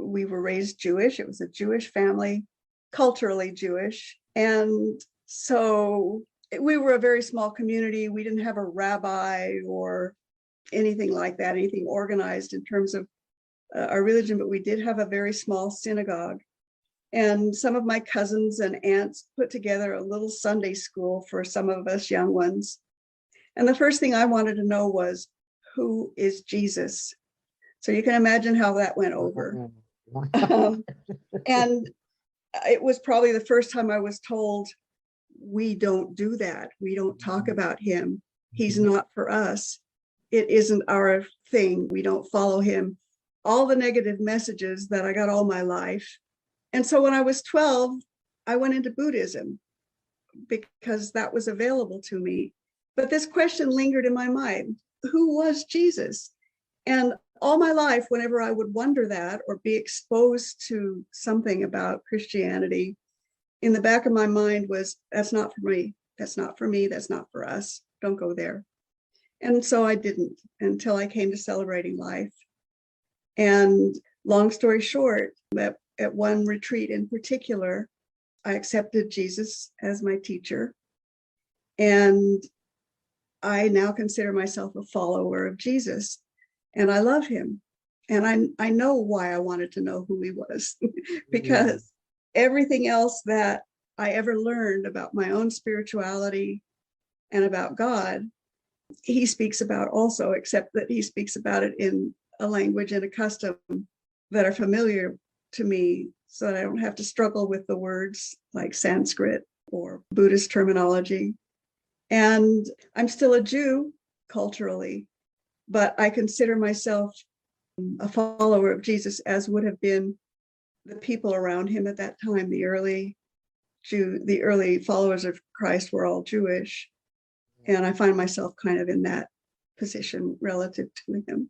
We were raised Jewish. It was a Jewish family, culturally Jewish. And so we were a very small community. We didn't have a rabbi or anything like that, anything organized in terms of our religion, but we did have a very small synagogue. And some of my cousins and aunts put together a little Sunday school for some of us young ones. And the first thing I wanted to know was, who is Jesus? So you can imagine how that went over. And it was probably the first time I was told, we don't do that. We don't talk about him. He's not for us. It isn't our thing. We don't follow him. All the negative messages that I got all my life. And so when I was 12, I went into Buddhism because that was available to me. But this question lingered in my mind. Who was Jesus? And all my life, whenever I would wonder that or be exposed to something about Christianity, in the back of my mind was, that's not for me. That's not for me. That's not for us. Don't go there. And so I didn't until I came to Celebrating Life. And long story short, at one retreat in particular, I accepted Jesus as my teacher. And I now consider myself a follower of Jesus. And I love him. And I know why I wanted to know who he was, because everything else that I ever learned about my own spirituality and about God, he speaks about also, except that he speaks about it in a language and a custom that are familiar to me, so that I don't have to struggle with the words like Sanskrit or Buddhist terminology. And I'm still a Jew culturally, but I consider myself a follower of Jesus, as would have been the people around him at that time. The early followers of Christ were all Jewish. And I find myself kind of in that position relative to him.